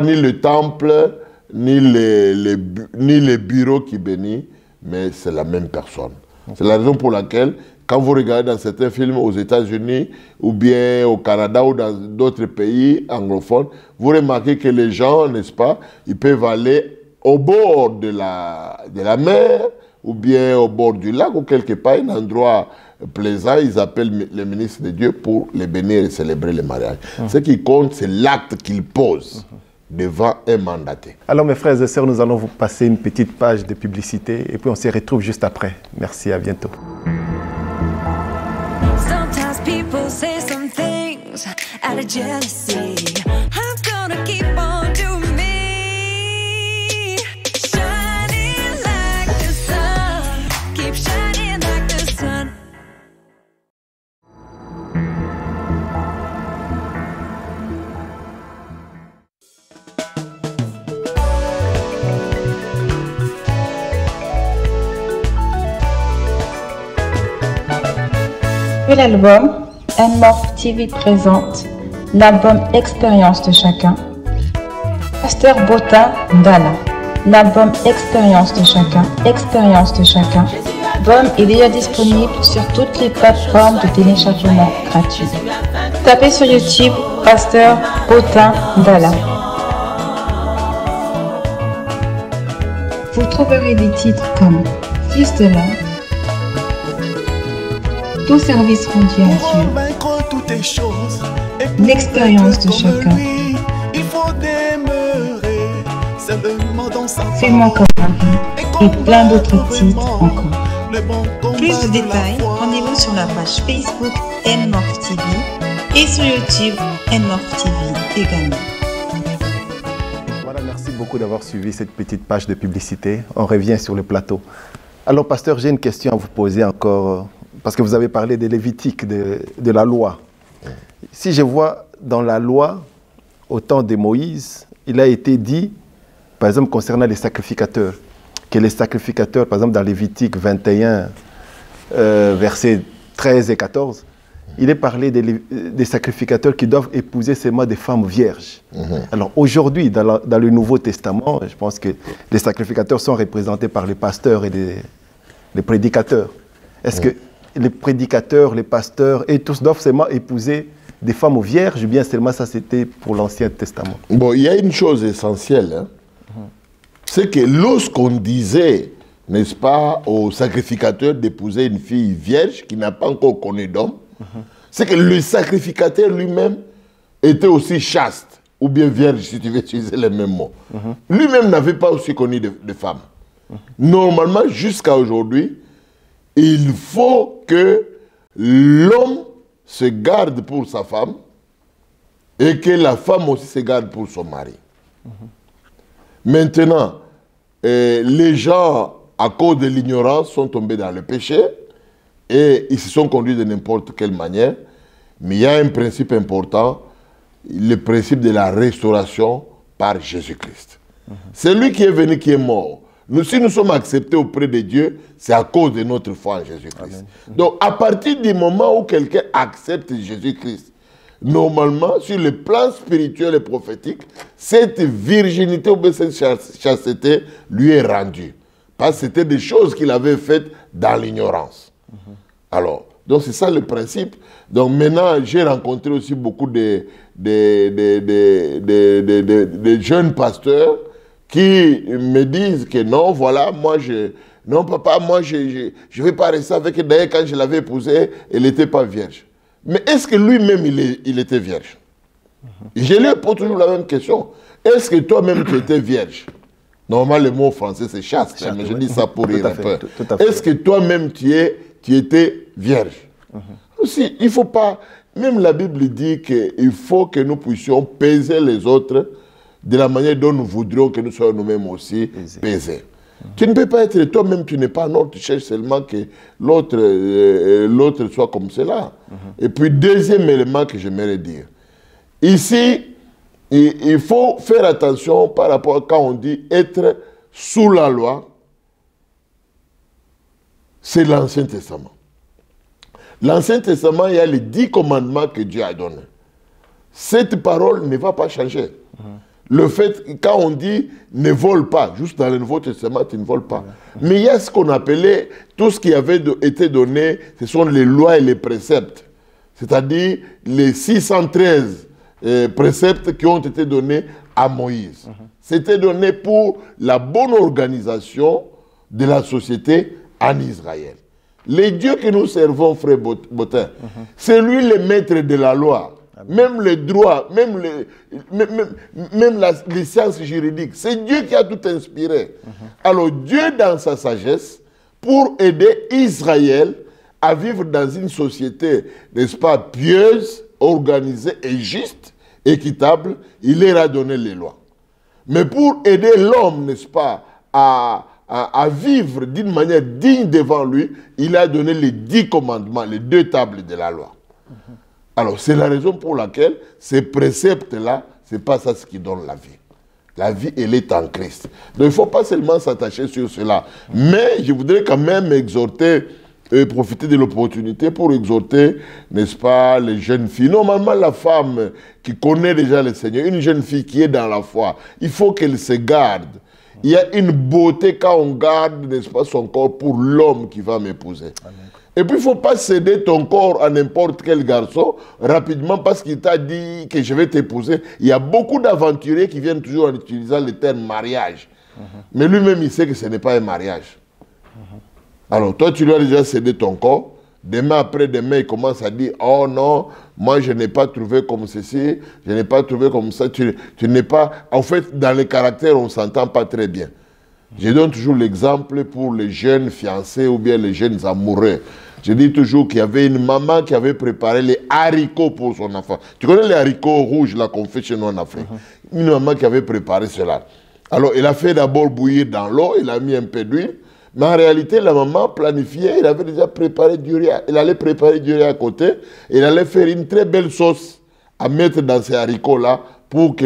ni le temple, ni les bureaux qui bénissent, mais c'est la même personne. C'est la raison pour laquelle, quand vous regardez dans certains films aux États-Unis, ou bien au Canada, ou dans d'autres pays anglophones, vous remarquez que les gens, n'est-ce pas, ils peuvent aller au bord de la mer, ou bien au bord du lac, ou quelque part, un endroit plaisant, ils appellent les ministres de Dieu pour les bénir et célébrer le mariage. Ce qui compte, c'est l'acte qu'ils posent devant un mandaté. Alors mes frères et sœurs, nous allons vous passer une petite page de publicité et puis on se retrouve juste après. Merci, à bientôt. Sometimes people say some things out of jealousy. I'm gonna keep on doing me. Shining like the sun. Keep shining like the sun. Et l'album N-Morph TV présente l'album Expérience de chacun. Pasteur Botin Ndala. L'album Expérience de chacun. Expérience de chacun. L'album est déjà disponible sur toutes les plateformes de téléchargement gratuit. Tapez sur YouTube Pasteur Botin Ndala. Vous trouverez des titres comme Fils de l'homme, tout service rendu à Dieu, l'expérience de chacun, fais-moi comme Marie, et plein d'autres titres encore. Plus de détails, rendez-vous sur la page Facebook N-Morph TV et sur YouTube N-Morph TV également. Voilà, merci beaucoup d'avoir suivi cette petite page de publicité. On revient sur le plateau. Alors, pasteur, j'ai une question à vous poser encore. Parce que vous avez parlé des Lévitiques, de la loi. Si je vois dans la loi, au temps de Moïse, il a été dit, par exemple, concernant les sacrificateurs, que les sacrificateurs, par exemple, dans Lévitique 21, versets 13 et 14, il est parlé des sacrificateurs qui doivent épouser seulement des femmes vierges. Alors aujourd'hui, dans le Nouveau Testament, je pense que les sacrificateurs sont représentés par les pasteurs et les prédicateurs. Est-ce que les prédicateurs, les pasteurs, et tous doivent seulement épouser des femmes vierges, ou bien seulement ça c'était pour l'Ancien Testament? Bon, il y a une chose essentielle, hein. C'est que lorsqu'on disait, n'est-ce pas, aux sacrificateurs d'épouser une fille vierge qui n'a pas encore connu d'homme, c'est que le sacrificateur lui-même était aussi chaste, ou bien vierge, si tu veux utiliser les mêmes mots. Lui-même n'avait pas aussi connu de femmes. Normalement, jusqu'à aujourd'hui, il faut que l'homme se garde pour sa femme et que la femme aussi se garde pour son mari. Maintenant, les gens, à cause de l'ignorance, sont tombés dans le péché et ils se sont conduits de n'importe quelle manière. Mais il y a un principe important, le principe de la restauration par Jésus-Christ. C'est lui qui est venu, qui est mort. si nous sommes acceptés auprès de Dieu, c'est à cause de notre foi en Jésus-Christ. Donc, à partir du moment où quelqu'un accepte Jésus-Christ, normalement, sur le plan spirituel et prophétique, cette virginité ou bien cette chasteté lui est rendue. Parce que c'était des choses qu'il avait faites dans l'ignorance. Alors, donc c'est ça le principe. Donc maintenant, j'ai rencontré aussi beaucoup de jeunes pasteurs qui me disent que non, voilà, non papa, moi je ne vais pas rester avec elle. D'ailleurs, quand je l'avais épousée, elle n'était pas vierge. Mais est-ce que lui-même, il était vierge? Je lui pose toujours la même question. Est-ce que toi-même, tu étais vierge? Normalement, le mot français, c'est chaste, mais je dis ça pour rire un peu. Est-ce que toi-même, tu étais vierge? Aussi, il ne faut pas... Même la Bible dit qu'il faut que nous puissions peser les autres de la manière dont nous voudrions que nous soyons nous-mêmes aussi pesés. Tu ne peux pas être toi-même, tu n'es pas un autre, tu cherches seulement que l'autre soit comme cela. Et puis, deuxième élément que j'aimerais dire. Ici, il faut faire attention par rapport à quand on dit être sous la loi, c'est l'Ancien Testament. L'Ancien Testament, il y a les 10 commandements que Dieu a donnés. Cette parole ne va pas changer. Le fait, quand on dit ne vole pas, juste dans le Nouveau Testament, tu ne voles pas. Mais il y a ce qu'on appelait, tout ce qui avait été donné, ce sont les lois et les préceptes. C'est-à-dire les 613 préceptes qui ont été donnés à Moïse. C'était donné pour la bonne organisation de la société en Israël. Les dieux que nous servons, frère Botin, c'est lui le maître de la loi. Même les droits, même les sciences juridiques. C'est Dieu qui a tout inspiré. Alors Dieu, dans sa sagesse, pour aider Israël à vivre dans une société, n'est-ce pas, pieuse, organisée et juste, équitable, il leur a donné les lois. Mais pour aider l'homme, n'est-ce pas, à vivre d'une manière digne devant lui, il a donné les 10 commandements, les 2 tables de la loi. Alors, c'est la raison pour laquelle ces préceptes-là, ce n'est pas ça ce qui donne la vie. La vie, elle est en Christ. Donc, il ne faut pas seulement s'attacher sur cela. Mais je voudrais quand même exhorter, profiter de l'opportunité pour exhorter, n'est-ce pas, les jeunes filles. Normalement, la femme qui connaît déjà le Seigneur, une jeune fille qui est dans la foi, il faut qu'elle se garde. Il y a une beauté quand on garde, n'est-ce pas, son corps pour l'homme qui va m'épouser. Et puis, il ne faut pas céder ton corps à n'importe quel garçon rapidement parce qu'il t'a dit que je vais t'épouser. Il y a beaucoup d'aventuriers qui viennent toujours en utilisant le terme mariage. Mais lui-même, il sait que ce n'est pas un mariage. Alors, toi, tu lui as déjà cédé ton corps. Demain, après-demain, il commence à dire « Oh non, moi, je n'ai pas trouvé comme ceci, je n'ai pas trouvé comme ça. » Tu n'es pas... En fait, dans les caractères, on ne s'entend pas très bien. Je donne toujours l'exemple pour les jeunes fiancés ou bien les jeunes amoureux. Je dis toujours qu'il y avait une maman qui avait préparé les haricots pour son enfant. Tu connais les haricots rouges là qu'on fait chez nous en Afrique? Une maman qui avait préparé cela. Alors, elle a fait d'abord bouillir dans l'eau, elle a mis un peu d'huile. Mais en réalité, la maman planifiait, elle avait déjà préparé du riz. Elle allait préparer du riz à côté. Elle allait faire une très belle sauce à mettre dans ces haricots-là pour que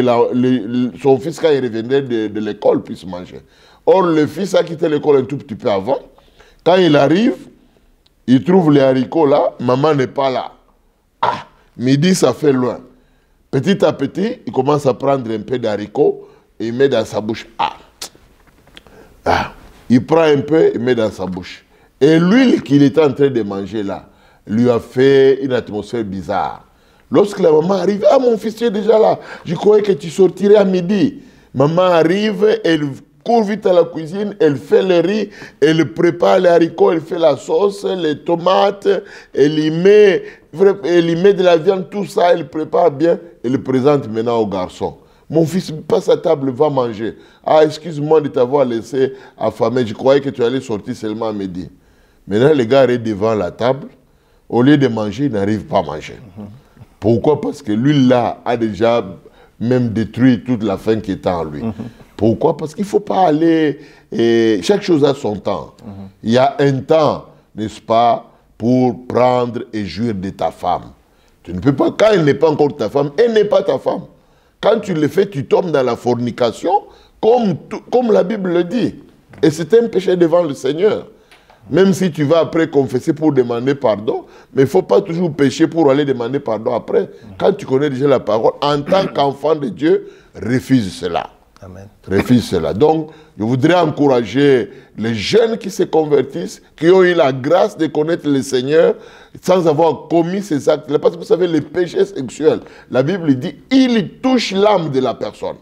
son fils, quand il revenait de l'école, puisse manger. Or, le fils a quitté l'école un tout petit peu avant. Quand il arrive, il trouve les haricots là, maman n'est pas là. Ah, midi, ça fait loin. Petit à petit, il commence à prendre un peu d'haricots et il met dans sa bouche. Il prend un peu, il met dans sa bouche. Et l'huile qu'il était en train de manger là, lui a fait une atmosphère bizarre. Lorsque la maman arrive, « Ah, mon fils, tu es déjà là. Je croyais que tu sortirais à midi. » Maman arrive, elle court vite à la cuisine, elle fait le riz, elle prépare les haricots, elle fait la sauce, les tomates, elle y met de la viande, tout ça, elle prépare bien, elle le présente maintenant au garçon. Mon fils, passe à table, va manger. Ah, excuse-moi de t'avoir laissé affamé, je croyais que tu allais sortir seulement à midi. Maintenant, le gars est devant la table, au lieu de manger, il n'arrive pas à manger. Pourquoi? Parce que lui, là, a déjà même détruit toute la faim qui était en lui. Pourquoi? Parce qu'il ne faut pas aller... chaque chose a son temps. Il y a un temps, n'est-ce pas, pour prendre et jouir de ta femme. Tu ne peux pas... Quand elle n'est pas encore ta femme, elle n'est pas ta femme. Quand tu le fais, tu tombes dans la fornication, comme la Bible le dit. Et c'est un péché devant le Seigneur. Même si tu vas après confesser pour demander pardon, mais il ne faut pas toujours pécher pour aller demander pardon après. Quand tu connais déjà la parole, en tant qu'enfant de Dieu, refuse cela. Amen. Refuse cela. Donc, je voudrais encourager les jeunes qui se convertissent, qui ont eu la grâce de connaître le Seigneur sans avoir commis ces actes-là. Parce que vous savez, les péchés sexuels, la Bible dit, il touche l'âme de la personne.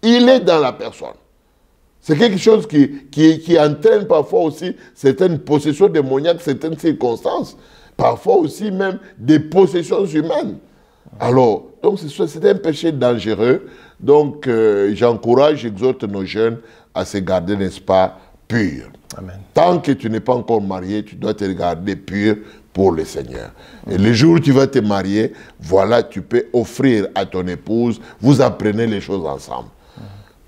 Il est dans la personne. C'est quelque chose qui entraîne parfois aussi certaines possessions démoniaques, certaines circonstances. Parfois aussi même des possessions humaines. Alors, donc c'est un péché dangereux. Donc, j'encourage, j'exhorte nos jeunes à se garder, n'est-ce pas, purs. Amen. Tant que tu n'es pas encore marié, tu dois te garder pur pour le Seigneur. Et le jour où tu vas te marier, voilà, tu peux offrir à ton épouse, vous apprenez les choses ensemble.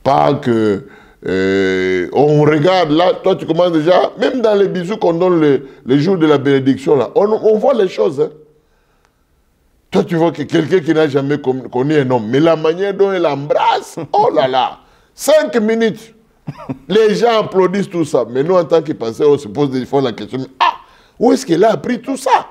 Pas que on regarde là, toi tu commences déjà, même dans les bisous qu'on donne le jour de la bénédiction, là, on voit les choses. Hein. Toi, tu vois que quelqu'un qui n'a jamais connu un homme, mais la manière dont il embrasse, oh là là, 5 minutes, les gens applaudissent tout ça. Mais nous, en tant que pasteurs, on se pose des fois la question, ah, où est-ce qu'il a appris tout ça?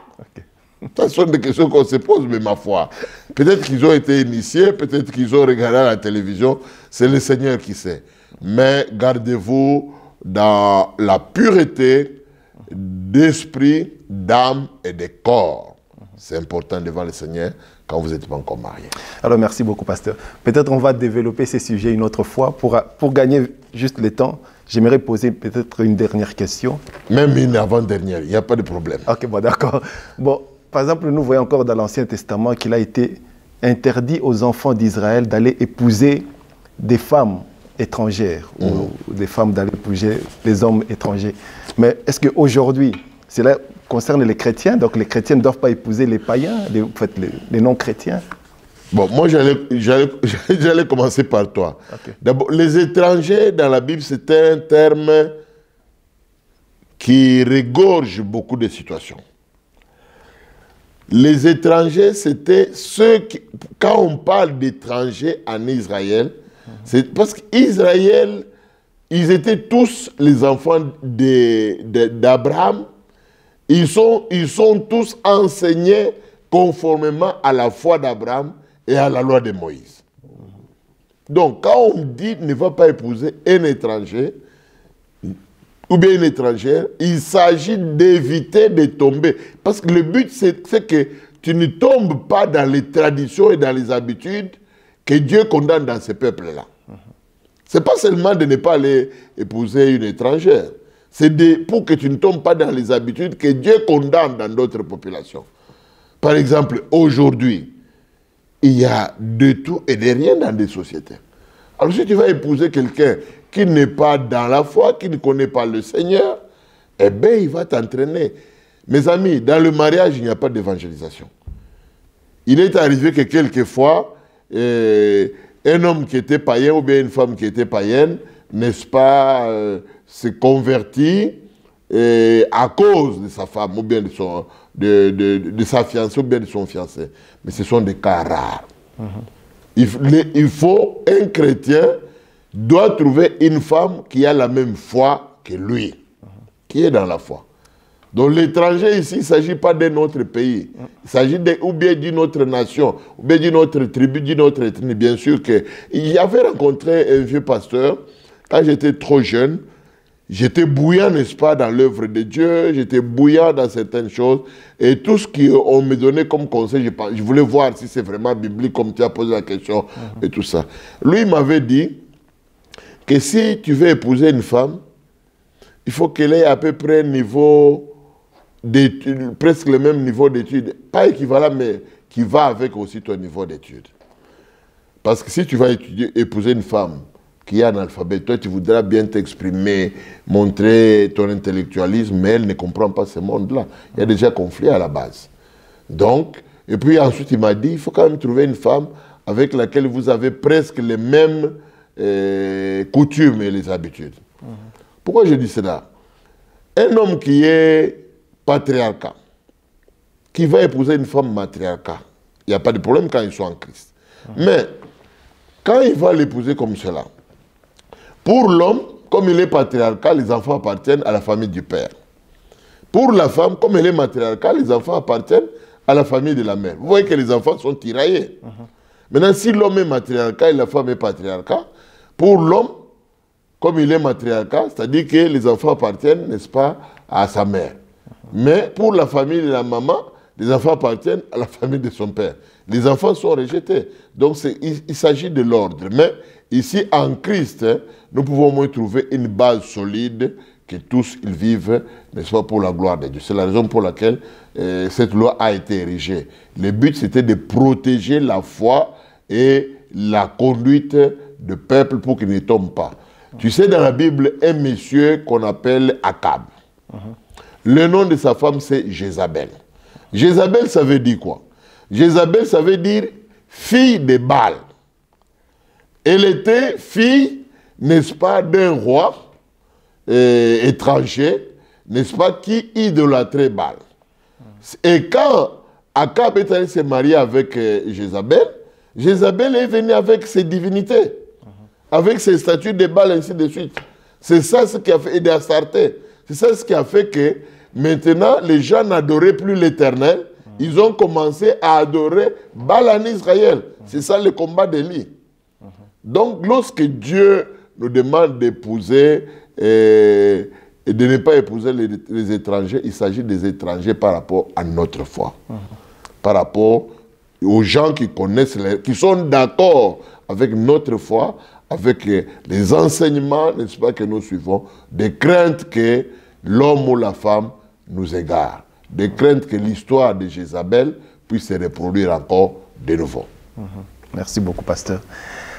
Ce sont des questions qu'on se pose, mais ma foi. Peut-être qu'ils ont été initiés, peut-être qu'ils ont regardé à la télévision, c'est le Seigneur qui sait. Mais gardez-vous dans la pureté d'esprit, d'âme et de corps. C'est important devant le Seigneur quand vous n'êtes pas encore marié. Alors, merci beaucoup, pasteur. Peut-être on va développer ces sujets une autre fois. Pour gagner juste le temps, j'aimerais poser peut-être une dernière question. Même une avant-dernière, il n'y a pas de problème. Ok, bon, d'accord. Bon, par exemple, nous voyons encore dans l'Ancien Testament qu'il a été interdit aux enfants d'Israël d'aller épouser des femmes étrangères ou des femmes d'aller épouser les hommes étrangers. Mais est-ce qu'aujourd'hui, cela concerne les chrétiens, donc les chrétiens ne doivent pas épouser les païens, les non-chrétiens? Bon, moi j'allais commencer par toi. Okay. D'abord, les étrangers dans la Bible, c'est un terme qui regorge beaucoup de situations. Les étrangers, c'était ceux qui, quand on parle d'étrangers en Israël, c'est parce qu'Israël, ils étaient tous les enfants d'Abraham. Ils sont tous enseignés conformément à la foi d'Abraham et à la loi de Moïse. Donc, quand on dit ne va pas épouser un étranger ou bien une étrangère, il s'agit d'éviter de tomber. Parce que le but, c'est que tu ne tombes pas dans les traditions et dans les habitudes que Dieu condamne dans ce peuple-là. Ce n'est pas seulement de ne pas aller épouser une étrangère. C'est pour que tu ne tombes pas dans les habitudes que Dieu condamne dans d'autres populations. Par exemple, aujourd'hui, il y a de tout et de rien dans des sociétés. Alors si tu vas épouser quelqu'un qui n'est pas dans la foi, qui ne connaît pas le Seigneur, eh bien, il va t'entraîner. Mes amis, dans le mariage, il n'y a pas d'évangélisation. Il est arrivé que quelquefois, un homme qui était païen ou bien une femme qui était païenne, n'est-ce pas, se convertit à cause de sa femme ou bien de sa fiancée ou bien de son fiancé. Mais ce sont des cas rares. Il faut, un chrétien doit trouver une femme qui a la même foi que lui, qui est dans la foi. Donc l'étranger ici, il ne s'agit pas d'un autre pays. Il s'agit ou bien d'une autre nation, ou bien d'une autre tribu, d'une autre ethnie. Bien sûr que j'avais rencontré un vieux pasteur quand j'étais trop jeune. J'étais bouillant, n'est-ce pas, dans l'œuvre de Dieu. J'étais bouillant dans certaines choses. Et tout ce qu'on me donnait comme conseil, je voulais voir si c'est vraiment biblique, comme tu as posé la question, et tout ça. Lui, il m'avait dit que si tu veux épouser une femme, il faut qu'elle ait à peu près un niveau d'études, presque le même niveau d'études. Pas équivalent, mais qui va avec aussi ton niveau d'études. Parce que si tu vas épouser une femme qui est analphabète, toi tu voudras bien t'exprimer, montrer ton intellectualisme, mais elle ne comprend pas ce monde-là. Il y a déjà conflit à la base. Donc, et puis ensuite il m'a dit, il faut quand même trouver une femme avec laquelle vous avez presque les mêmes coutumes et les habitudes. Pourquoi je dis cela? Un homme qui est patriarcat, qui va épouser une femme matriarcat, il n'y a pas de problème quand ils sont en Christ. Mais quand il va l'épouser comme cela, pour l'homme, comme il est patriarcal, les enfants appartiennent à la famille du père. Pour la femme, comme elle est matriarcale, les enfants appartiennent à la famille de la mère. Vous voyez que les enfants sont tiraillés. Maintenant, si l'homme est matriarcal et la femme est patriarcale, pour l'homme, comme il est matriarcal, c'est-à-dire que les enfants appartiennent, n'est-ce pas, à sa mère. Mais pour la famille de la maman, les enfants appartiennent à la famille de son père. Les enfants sont rejetés. Donc, il s'agit de l'ordre. Mais ici, en Christ, nous pouvons au moins trouver une base solide que tous ils vivent, n'est-ce pas, pour la gloire de Dieu. C'est la raison pour laquelle cette loi a été érigée. Le but, c'était de protéger la foi et la conduite du peuple pour qu'il ne tombe pas. Tu sais, dans la Bible, un monsieur qu'on appelle Akab. Le nom de sa femme, c'est Jézabel. Jézabel, ça veut dire quoi? Jézabel, ça veut dire fille de Baal. Elle était fille, n'est-ce pas, d'un roi étranger, n'est-ce pas, qui idolâtrait Baal. Et quand Akab est allé se marier avec Jézabel, Jézabel est venue avec ses divinités, avec ses statues de Baal, ainsi de suite. C'est ça ce qui a fait, et d'Astarté. C'est ça ce qui a fait que maintenant les gens n'adoraient plus l'Éternel. Ils ont commencé à adorer Baal en Israël. C'est ça le combat d'Élie. Donc lorsque Dieu nous demande d'épouser et de ne pas épouser les étrangers, il s'agit des étrangers par rapport à notre foi. Par rapport aux gens qui connaissent, qui sont d'accord avec notre foi, avec les enseignements, n'est-ce pas, que nous suivons, des craintes que l'homme ou la femme nous égare, des craintes que l'histoire de Jézabel puisse se reproduire encore de nouveau. Merci beaucoup, pasteur.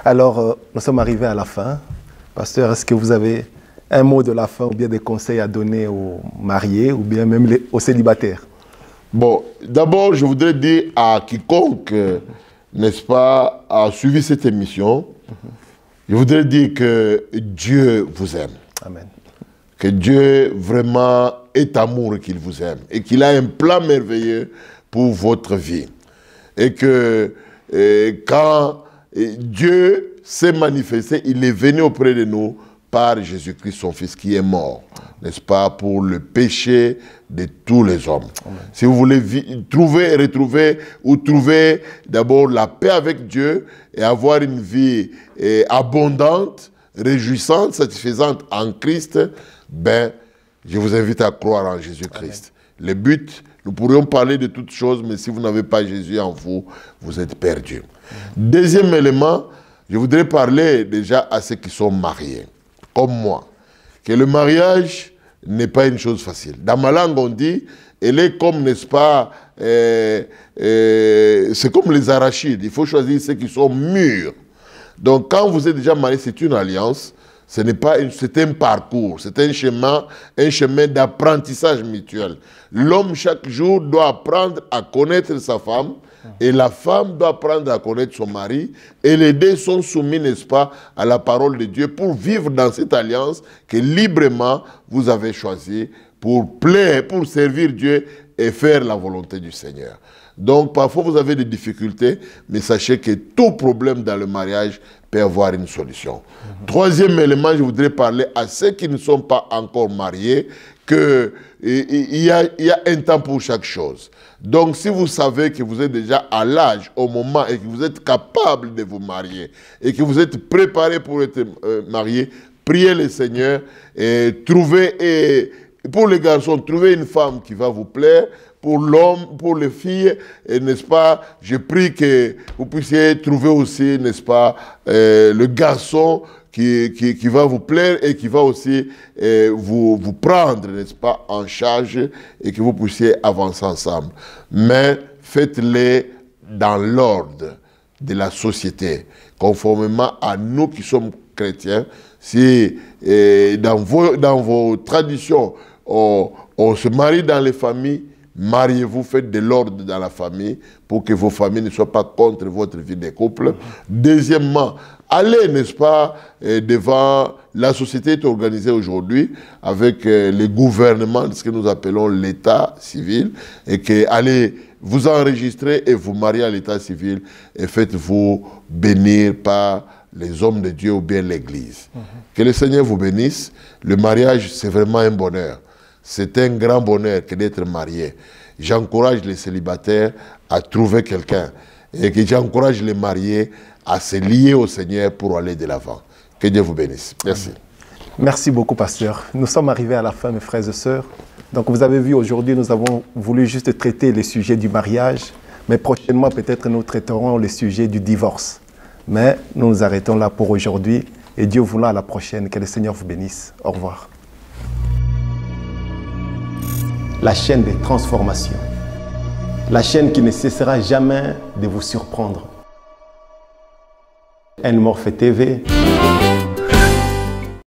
Alors, nous sommes arrivés à la fin. Pasteur, est-ce que vous avez un mot de la fin ou bien des conseils à donner aux mariés ou bien même aux célibataires? Bon, d'abord, je voudrais dire à quiconque, n'est-ce pas, a suivi cette émission, je voudrais dire que Dieu vous aime. Amen. Que Dieu vraiment est amour et qu'il vous aime. Et qu'il a un plan merveilleux pour votre vie. Et que quand Dieu s'est manifesté, il est venu auprès de nous par Jésus-Christ, son Fils, qui est mort, n'est-ce pas, pour le péché de tous les hommes. Amen. Si vous voulez trouver d'abord la paix avec Dieu et avoir une vie abondante, réjouissante, satisfaisante en Christ, ben, je vous invite à croire en Jésus-Christ. Le but, nous pourrions parler de toutes choses, mais si vous n'avez pas Jésus en vous, vous êtes perdu. Deuxième élément, je voudrais parler déjà à ceux qui sont mariés, comme moi, que le mariage n'est pas une chose facile. Dans ma langue, on dit, elle est comme, n'est-ce pas, c'est comme les arachides. Il faut choisir ceux qui sont mûrs. Donc, quand vous êtes déjà marié, c'est une alliance. Ce n'est pas c'est un parcours, c'est un chemin d'apprentissage mutuel. L'homme, chaque jour, doit apprendre à connaître sa femme et la femme doit apprendre à connaître son mari. Et les deux sont soumis, n'est-ce pas, à la parole de Dieu pour vivre dans cette alliance que librement vous avez choisie pour plaire, pour servir Dieu et faire la volonté du Seigneur. Donc, parfois, vous avez des difficultés, mais sachez que tout problème dans le mariage peut avoir une solution. Troisième élément, je voudrais parler à ceux qui ne sont pas encore mariés, qu'il y a un temps pour chaque chose. Donc, si vous savez que vous êtes déjà à l'âge, au moment, et que vous êtes capable de vous marier, et que vous êtes préparé pour être marié, priez le Seigneur, et pour les garçons, trouvez une femme qui va vous plaire. Pour l'homme, pour les filles, n'est-ce pas, je prie que vous puissiez trouver aussi, n'est-ce pas, le garçon qui va vous plaire et qui va aussi vous prendre, n'est-ce pas, en charge et que vous puissiez avancer ensemble. Mais faites-les dans l'ordre de la société, conformément à nous qui sommes chrétiens. Si dans vos traditions, on se marie dans les familles, mariez-vous, faites de l'ordre dans la famille pour que vos familles ne soient pas contre votre vie de couple. Deuxièmement, allez, n'est-ce pas, devant la société est organisée aujourd'hui avec les gouvernements, ce que nous appelons l'état civil, et que allez vous enregistrer et vous marier à l'état civil et faites-vous bénir par les hommes de Dieu ou bien l'Église. Que le Seigneur vous bénisse. Le mariage, c'est vraiment un bonheur. C'est un grand bonheur que d'être marié. J'encourage les célibataires à trouver quelqu'un et que j'encourage les mariés à se lier au Seigneur pour aller de l'avant. Que Dieu vous bénisse. Merci. Merci beaucoup, pasteur. Nous sommes arrivés à la fin, mes frères et sœurs. Donc, vous avez vu, aujourd'hui, nous avons voulu juste traiter les sujets du mariage, mais prochainement, peut-être, nous traiterons le sujet du divorce. Mais nous nous arrêtons là pour aujourd'hui, et Dieu voulant, à la prochaine. Que le Seigneur vous bénisse. Au revoir. La chaîne des transformations. La chaîne qui ne cessera jamais de vous surprendre. Morphe TV.